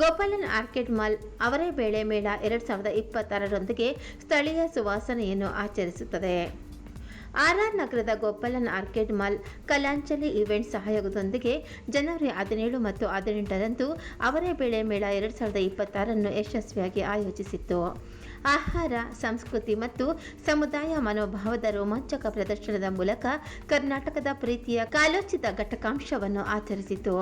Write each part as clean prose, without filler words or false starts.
Gopalan orchid mall ಅವರೇ ಬೇಳೆ ಮೇಳ 2026ರೊಂದಿಗೆ ಸ್ಥಳೀಯ ಸುವಾಸನೆಯನ್ನು ಆಚರಿಸುತ್ತದೆ. ಆರ್.ಆರ್. ನಗರದ Gopalan orchid mall Kalanjali event ಸಹಯೋಗದೊಂದಿಗೆ ಜನವರಿ 17 ಮತ್ತು 18ರಂದು ಅವರೇ ಬೇಳೆ ಮೇಳ 2026 ಯಶಸ್ವಿಯಾಗಿ ಆಯೋಜಿಸಿತ್ತು. ಆಹಾರ, ಸಂಸ್ಕೃತಿ ಮತ್ತು ಸಮುದಾಯ ಮನೋಭಾವದ ರೋಮಾಂಚಕ ಪ್ರದರ್ಶನದ ಮೂಲಕ ಕರ್ನಾಟಕದ ಪ್ರೀತಿಯ ಕಾಲೋಚಿತ ಘಟಕಾಂಶವನ್ನು ಆಚರಿಸಿತು.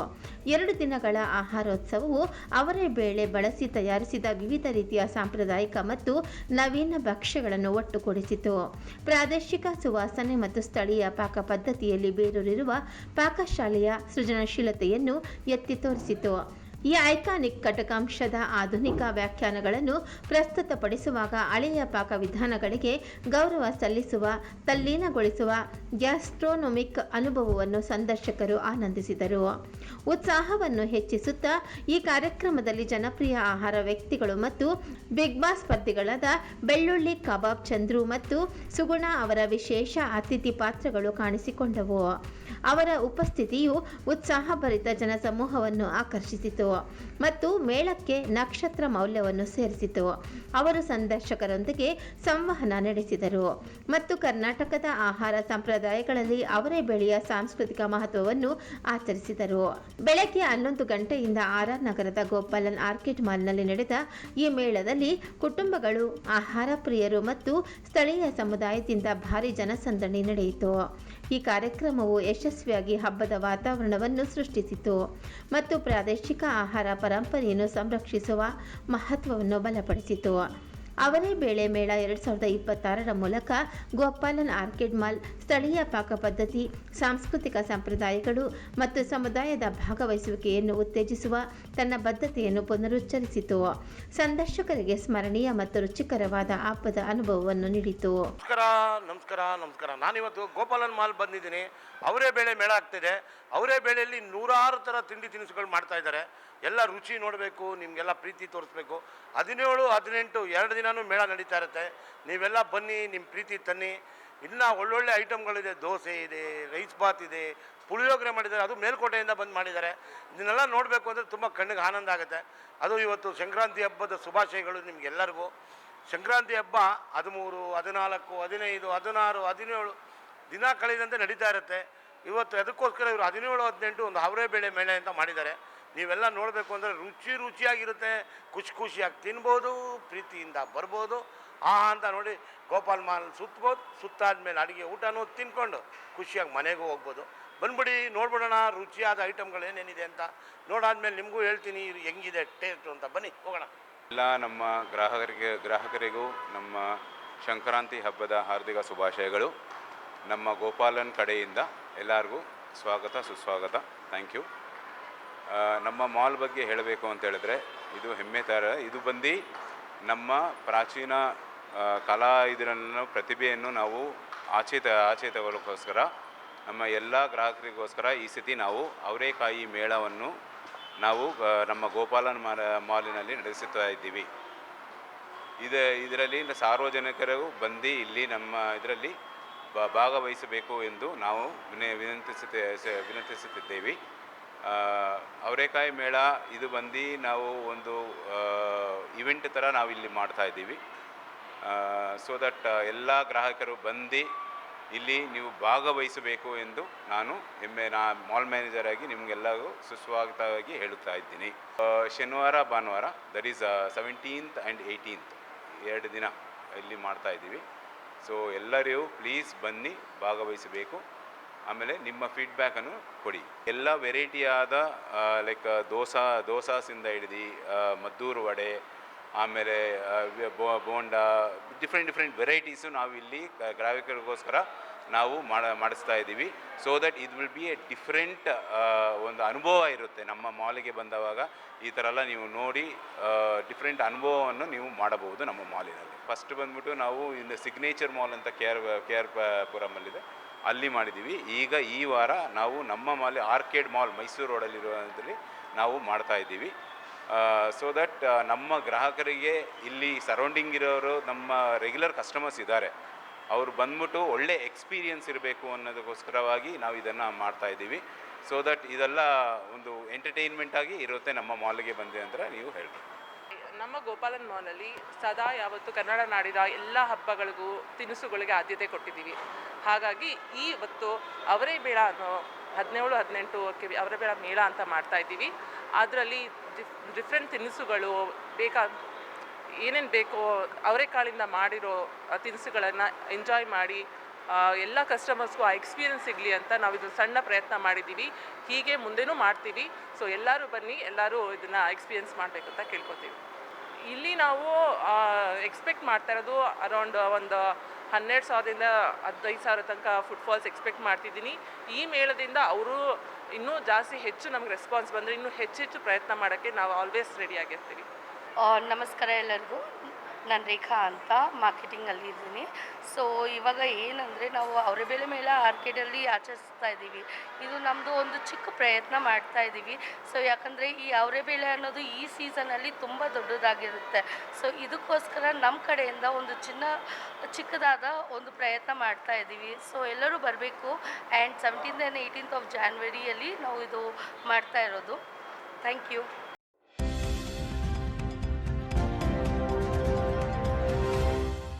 2 ದಿನಗಳ ಆಹಾರೋತ್ಸವವು ಅವರೇ ಬೇಳೆ ಬಳಸಿ ತಯಾರಿಸಿದ ವಿವಿಧ ರೀತಿಯ ಸಾಂಪ್ರದಾಯಿಕ ಮತ್ತು ನವೀನ ಭಕ್ಷ್ಯಗಳನ್ನು ಒಟ್ಟುಗೂಡಿಸಿತು. ಪ್ರಾದೇಶಿಕ ಸುವಾಸನೆ ಮತ್ತು ಸ್ಥಳೀಯ ಪಾಕ ಪದ್ಧತಿಯಲ್ಲಿ ಬೇರೂರಿರುವ ಪಾಕಶಾಲೆಯ ಸೃಜನಶೀಲತೆಯನ್ನು ಎತ್ತಿ ತೋರಿಸಿತು. ಈ ಐಕಾನಿಕ್ ಘಟಕಾಂಶದ ಆಧುನಿಕ ವ್ಯಾಖ್ಯಾನಗಳನ್ನು ಪ್ರಸ್ತುತಪಡಿಸುವಾಗ ಹಳೆಯ ಪಾಕವಿಧಾನಗಳಿಗೆ ಗೌರವ ಸಲ್ಲಿಸುವ, ತಲ್ಲೀನಗೊಳಿಸುವ ಗ್ಯಾಸ್ಟ್ರೋನೊಮಿಕ್ ಅನುಭವವನ್ನು ಸಂದರ್ಶಕರು ಆನಂದಿಸಿದರು. ಉತ್ಸಾಹವನ್ನು ಹೆಚ್ಚಿಸುತ್ತಾ ಈ ಕಾರ್ಯಕ್ರಮದಲ್ಲಿ ಜನಪ್ರಿಯ ಆಹಾರ ವ್ಯಕ್ತಿಗಳು ಮತ್ತು ಬಿಗ್ ಬಾಸ್ ಸ್ಪರ್ಧಿಗಳಾದ ಬೆಳ್ಳುಳ್ಳಿ ಕಬಾಬ್ ಚಂದ್ರು ಮತ್ತು ಸುಗುಣ ಅವರ ವಿಶೇಷ ಅತಿಥಿ ಪಾತ್ರಗಳು ಕಾಣಿಸಿಕೊಂಡವು. ಅವರ ಉಪಸ್ಥಿತಿಯು ಉತ್ಸಾಹಭರಿತ ಜನಸಮೂಹವನ್ನು ಆಕರ್ಷಿಸಿತು ಮತ್ತು ಮೇಳಕ್ಕೆ ನಕ್ಷತ್ರ ಮೌಲ್ಯವನ್ನು ಸೇರಿಸಿತು. ಅವರು ಸಂದರ್ಶಕರೊಂದಿಗೆ ಸಂವಹನ ನಡೆಸಿದರು ಮತ್ತು ಕರ್ನಾಟಕದ ಆಹಾರ ಸಂಪ್ರದಾಯಗಳಲ್ಲಿ ಅವರೇ ಬೇಳೆಯ ಸಾಂಸ್ಕೃತಿಕ ಮಹತ್ವವನ್ನು ಆಚರಿಸಿದರು. ಬೆಳಗ್ಗೆ 11 ಗಂಟೆಯಿಂದ ಆರ್.ಆರ್. ನಗರದ ಗೋಪಾಲನ್ ಆರ್ಕಿಡ್ ಮಾಲ್ನಲ್ಲಿ ನಡೆದ ಈ ಮೇಳದಲ್ಲಿ ಕುಟುಂಬಗಳು, ಆಹಾರ ಪ್ರಿಯರು ಮತ್ತು ಸ್ಥಳೀಯ ಸಮುದಾಯದಿಂದ ಭಾರೀ ಜನಸಂದಣಿ ನಡೆಯಿತು. ಈ ಕಾರ್ಯಕ್ರಮವು ಯಶಸ್ವಿಯಾಗಿ ಹಬ್ಬದ ವಾತಾವರಣವನ್ನು ಸೃಷ್ಟಿಸಿತು ಮತ್ತು ಪ್ರಾದೇಶಿಕ ಆಹಾರ ಪರಂಪರೆಯನ್ನು ಸಂರಕ್ಷಿಸುವ ಮಹತ್ವವನ್ನು ಬಲಪಡಿಸಿತು. ಅವರೇ ಬೇಳೆ ಮೇಳ 2026ರ ಮೂಲಕ ಗೋಪಾಲನ್ ಆರ್ಕಿಡ್ ಮಾಲ್ ಸ್ಥಳೀಯ ಪಾಕ ಪದ್ಧತಿ, ಸಾಂಸ್ಕೃತಿಕ ಸಂಪ್ರದಾಯಗಳು ಮತ್ತು ಸಮುದಾಯದ ಭಾಗವಹಿಸುವಿಕೆಯನ್ನು ಉತ್ತೇಜಿಸುವ ತನ್ನ ಬದ್ಧತೆಯನ್ನು ಪುನರುಚ್ಚರಿಸಿತು. ಸಂದರ್ಶಕರಿಗೆ ಸ್ಮರಣೀಯ ಮತ್ತು ರುಚಿಕರವಾದ ಹಬ್ಬದ ಅನುಭವವನ್ನು ನೀಡಿತು. ನಮಸ್ಕಾರ. ನಾನಿವತ್ತು ಗೋಪಾಲನ್ ಮಾಲ್ ಬಂದಿದ್ದೀನಿ. ಅವರೇ ಬೇಳೆ ಮೇಳ ಆಗ್ತಿದೆ. ಅವರೇ ಬೇಳೆಯಲ್ಲಿ 100 ಥರ ತಿಂಡಿ ತಿನಿಸುಗಳು ಮಾಡ್ತಾ ಇದ್ದಾರೆ. ಎಲ್ಲ ರುಚಿ ನೋಡಬೇಕು, ನಿಮಗೆಲ್ಲ ಪ್ರೀತಿ ತೋರಿಸ್ಬೇಕು. 17, 18 2 ದಿನವೂ ಮೇಳ ನಡೀತಾ ಇರುತ್ತೆ. ನೀವೆಲ್ಲ ಬನ್ನಿ, ನಿಮ್ಮ ಪ್ರೀತಿ ತನ್ನಿ. ಇನ್ನೂ ಒಳ್ಳೊಳ್ಳೆ ಐಟಮ್ಗಳಿದೆ. ದೋಸೆ ಇದೆ, ರೈಸ್ ಬಾತ್ ಇದೆ, ಪುಳಿಯೋಗರೆ ಮಾಡಿದ್ದಾರೆ. ಅದು ಮೇಲ್ಕೋಟೆಯಿಂದ ಬಂದು ಮಾಡಿದ್ದಾರೆ. ಇದನ್ನೆಲ್ಲ ನೋಡಬೇಕು ಅಂದರೆ ತುಂಬ ಕಣ್ಣಿಗೆ ಆನಂದ ಆಗುತ್ತೆ. ಅದು ಇವತ್ತು ಸಂಕ್ರಾಂತಿ ಹಬ್ಬದ ಶುಭಾಶಯಗಳು ನಿಮಗೆಲ್ಲರಿಗೂ. ಸಂಕ್ರಾಂತಿ ಹಬ್ಬ 13, 14, 15, 16, 17 ದಿನ ಕಳೆದಂತೆ ನಡೀತಾ ಇರುತ್ತೆ. ಇವತ್ತು ಅದಕ್ಕೋಸ್ಕರ ಇವರು 17, 18 ಒಂದು ಅವರೇ ಬೇಳೆ ಮೇಳ ಅಂತ ಮಾಡಿದ್ದಾರೆ. ನೀವೆಲ್ಲ ನೋಡಬೇಕು ಅಂದರೆ ರುಚಿಯಾಗಿರುತ್ತೆ. ಖುಷಿಯಾಗಿ ತಿನ್ಬೋದು, ಪ್ರೀತಿಯಿಂದ ಬರ್ಬೋದು. ಅಂತ ನೋಡಿ ಗೋಪಾಲ್ ಮಾಲ್ ಸುತ್ತಾದ್ಮೇಲೆ ಅಡುಗೆ ಊಟನೂ ತಿನ್ಕೊಂಡು ಖುಷಿಯಾಗಿ ಮನೆಗೂ ಹೋಗ್ಬೋದು. ಬಂದ್ಬಿಡಿ, ನೋಡ್ಬಿಡೋಣ ರುಚಿಯಾದ ಐಟಮ್ಗಳು ಏನೇನಿದೆ ಅಂತ. ನೋಡಾದ್ಮೇಲೆ ನಿಮಗೂ ಹೇಳ್ತೀನಿ ಹೆಂಗಿದೆ ಟೇಸ್ಟು ಅಂತ. ಬನ್ನಿ ಹೋಗೋಣ. ಎಲ್ಲ ನಮ್ಮ ಗ್ರಾಹಕರಿಗೂ ನಮ್ಮ ಸಂಕ್ರಾಂತಿ ಹಬ್ಬದ ಹಾರ್ದಿಕ ಶುಭಾಶಯಗಳು. ನಮ್ಮ ಗೋಪಾಲನ್ ಕಡೆಯಿಂದ ಎಲ್ಲರಿಗೂ ಸ್ವಾಗತ, ಸುಸ್ವಾಗತ. Thank you. ನಮ್ಮ ಮಾಲ್ ಬಗ್ಗೆ ಹೇಳಬೇಕು ಅಂತ ಹೇಳಿದ್ರೆ, ಇದು ಹೆಮ್ಮೆ ಥರ. ಇದು ಬಂದು ನಮ್ಮ ಪ್ರಾಚೀನ ಕಲಾ ಇದರನ್ನು ಪ್ರತಿಭೆಯನ್ನು ನಾವು ಆಚೆ ತಗೊಳ್ಳೋಕ್ಕೋಸ್ಕರ ನಮ್ಮ ಎಲ್ಲ ಗ್ರಾಹಕರಿಗೋಸ್ಕರ ಈ ಸತಿ ನಾವು ಅವರೇಕಾಯಿ ಮೇಳವನ್ನು ನಾವು ನಮ್ಮ ಗೋಪಾಲನ್ ಮಾಲಿನಲ್ಲಿ ನಡೆಸುತ್ತಾ ಇದ್ದೀವಿ. ಇದರಲ್ಲಿ ಸಾರ್ವಜನಿಕರು ಬಂದು ಇಲ್ಲಿ ನಮ್ಮ ಇದರಲ್ಲಿ ಭಾಗವಹಿಸಬೇಕು ಎಂದು ನಾವು ವಿನಂತಿಸುತ್ತಿದ್ದೇವೆ. ಅವರೇಕಾಯಿ ಮೇಳ ಇದು ಬಂದು ನಾವು ಒಂದು ಇವೆಂಟ್ ಥರ ನಾವು ಇಲ್ಲಿ ಮಾಡ್ತಾಯಿದ್ದೀವಿ. ಸೊ ದಟ್ ಎಲ್ಲ ಗ್ರಾಹಕರು ಬಂದು ಇಲ್ಲಿ ನೀವು ಭಾಗವಹಿಸಬೇಕು ಎಂದು ನಾನು ಮಾಲ್ ಮ್ಯಾನೇಜರ್ ಆಗಿ ನಿಮಗೆಲ್ಲರಿಗೂ ಸುಸ್ವಾಗತವಾಗಿ ಹೇಳುತ್ತಾ ಇದ್ದೀನಿ. ಶನಿವಾರ, ಭಾನುವಾರ, that is 17th and 18th 2 ದಿನ ಇಲ್ಲಿ ಮಾಡ್ತಾಯಿದ್ದೀವಿ. ಸೊ ಎಲ್ಲರೂ ಪ್ಲೀಸ್ ಬನ್ನಿ, ಭಾಗವಹಿಸಬೇಕು. ಆಮೇಲೆ ನಿಮ್ಮ ಫೀಡ್ಬ್ಯಾಕನ್ನು ಕೊಡಿ. ಎಲ್ಲ ವೆರೈಟಿಯಾದ ಲೈಕ್ ದೋಸಾಸಿಂದ ಹಿಡಿದು ಮದ್ದೂರು ವಡೆ, ಆಮೇಲೆ ಬೋಂಡ, ಡಿಫ್ರೆಂಟ್ ವೆರೈಟೀಸು ನಾವು ಇಲ್ಲಿ ಗ್ರಾಹಕರಿಗೋಸ್ಕರ ನಾವು ಮಾಡಿಸ್ತಾ ಇದ್ದೀವಿ. ಸೊ ದಟ್ ಇದು ವಿಲ್ ಬಿ ಎ ಡಿಫ್ರೆಂಟ್ ಒಂದು ಅನುಭವ ಇರುತ್ತೆ. ನಮ್ಮ ಮಾಲಿಗೆ ಬಂದವಾಗ ಈ ಥರ ಎಲ್ಲ ನೀವು ನೋಡಿ ಡಿಫ್ರೆಂಟ್ ಅನುಭವವನ್ನು ನೀವು ಮಾಡಬಹುದು ನಮ್ಮ ಮಾಲಿನಲ್ಲಿ. ಫಸ್ಟ್ ಬಂದ್ಬಿಟ್ಟು ನಾವು ಇನ್ನು ಸಿಗ್ನೇಚರ್ ಮಾಲ್ ಅಂತ ಕೆ ಆರ್ ಪುರಮಲ್ಲಿದೆ, ಅಲ್ಲಿ ಮಾಡಿದ್ದೀವಿ. ಈಗ ಈ ವಾರ ನಾವು ನಮ್ಮ ಮಾಲ್ ಆರ್ಕೇಡ್ ಮಾಲ್ ಮೈಸೂರು ರೋಡಲ್ಲಿರುವುದರಲ್ಲಿ ನಾವು ಮಾಡ್ತಾಯಿದ್ದೀವಿ. ಸೊ ದಟ್ ನಮ್ಮ ಗ್ರಾಹಕರಿಗೆ ಇಲ್ಲಿ ಸರೌಂಡಿಂಗ್ ಇರೋರು ನಮ್ಮ ರೆಗ್ಯುಲರ್ ಕಸ್ಟಮರ್ಸ್ ಇದ್ದಾರೆ. ಅವ್ರು ಬಂದ್ಬಿಟ್ಟು ಒಳ್ಳೆ ಎಕ್ಸ್ಪೀರಿಯನ್ಸ್ ಇರಬೇಕು ಅನ್ನೋದಕ್ಕೋಸ್ಕರವಾಗಿ ನಾವು ಇದನ್ನು ಮಾಡ್ತಾಯಿದ್ದೀವಿ. ಸೊ ದಟ್ ಇದೆಲ್ಲ ಒಂದು ಎಂಟರ್ಟೈನ್ಮೆಂಟ್ ಆಗಿ ಇರುತ್ತೆ ನಮ್ಮ ಮಾಲ್ಗೆ ಬಂದೆ ಅಂದರೆ ನೀವು ಹೇಳ್ಬೋದು. ನಮ್ಮ ಗೋಪಾಲನ್ ಮಾಲಲ್ಲಿ ಸದಾ ಯಾವತ್ತು ಕನ್ನಡ ನಾಡಿನ ಎಲ್ಲ ಹಬ್ಬಗಳಿಗೂ ತಿನಿಸುಗಳಿಗೆ ಆದ್ಯತೆ ಕೊಟ್ಟಿದ್ದೀವಿ. ಹಾಗಾಗಿ ಇವತ್ತು ಅವರೇ ಬೇಡ ಅನ್ನೋ 17-18 ಅವರೇ ಬೇಡ ಮೇಳ ಅಂತ ಮಾಡ್ತಾ ಇದ್ದೀವಿ. ಅದರಲ್ಲಿ ಡಿಫ್ರೆಂಟ್ ತಿನಿಸುಗಳು ಏನೇನು ಬೇಕೋ ಅವರೆಕಾಳಿಂದ ಮಾಡಿರೋ ತಿನಿಸುಗಳನ್ನು ಎಂಜಾಯ್ ಮಾಡಿ ಎಲ್ಲ ಕಸ್ಟಮರ್ಸ್ಗೂ ಆ ಎಕ್ಸ್ಪೀರಿಯನ್ಸ್ ಸಿಗಲಿ ಅಂತ ನಾವು ಇದು ಸಣ್ಣ ಪ್ರಯತ್ನ ಮಾಡಿದ್ದೀವಿ. ಹೀಗೆ ಮುಂದೆನೂ ಮಾಡ್ತೀವಿ. ಸೊ ಎಲ್ಲರೂ ಬನ್ನಿ, ಎಲ್ಲರೂ ಇದನ್ನು ಎಕ್ಸ್ಪೀರಿಯನ್ಸ್ ಮಾಡಬೇಕು ಅಂತ ಕೇಳ್ಕೊತೀವಿ. ಇಲ್ಲಿ ನಾವು ಎಕ್ಸ್ಪೆಕ್ಟ್ ಮಾಡ್ತಾ ಇರೋದು ಅರೌಂಡ್ ಒಂದು 12,000ದಿಂದ 15,000 ತನಕ ಫುಟ್ಫಾಲ್ಸ್ ಎಕ್ಸ್ಪೆಕ್ಟ್ ಮಾಡ್ತಿದ್ದೀನಿ. ಈ ಮೇಳದಿಂದ ಅವರು ಇನ್ನೂ ಜಾಸ್ತಿ ಹೆಚ್ಚು ನಮ್ಗೆ ರೆಸ್ಪಾನ್ಸ್ ಬಂದರೆ ಇನ್ನೂ ಹೆಚ್ಚೆಚ್ಚು ಪ್ರಯತ್ನ ಮಾಡೋಕ್ಕೆ ನಾವು ಆಲ್ವೇಸ್ ರೆಡಿಯಾಗಿರ್ತೀವಿ. ನಮಸ್ಕಾರ ಎಲ್ಲರಿಗೂ. ನಾನು ರೇಖಾ ಅಂತ ಮಾರ್ಕೆಟಿಂಗಲ್ಲಿ ಇದ್ದೀನಿ. ಸೊ ಇವಾಗ ಏನಂದರೆ ನಾವು ಅವರೆಬೇಳೆ ಮೇಳ ಆರ್ಕೇಡಲ್ಲಿ ಆಚರಿಸ್ತಾ ಇದ್ದೀವಿ. ಇದು ನಮ್ಮದು ಒಂದು ಚಿಕ್ಕ ಪ್ರಯತ್ನ ಮಾಡ್ತಾ ಇದ್ದೀವಿ. ಸೊ ಯಾಕಂದರೆ ಈ ಅವರೆಬೇಳೆ ಅನ್ನೋದು ಈ ಸೀಸನಲ್ಲಿ ತುಂಬ ದೊಡ್ಡದಾಗಿರುತ್ತೆ. ಸೊ ಇದಕ್ಕೋಸ್ಕರ ನಮ್ಮ ಕಡೆಯಿಂದ ಒಂದು ಚಿಕ್ಕದಾದ ಒಂದು ಪ್ರಯತ್ನ ಮಾಡ್ತಾ ಇದ್ದೀವಿ. ಸೊ ಎಲ್ಲರೂ ಬರಬೇಕು. And 17th and 18th of January ನಾವು ಇದು ಮಾಡ್ತಾ ಇರೋದು. Thank you.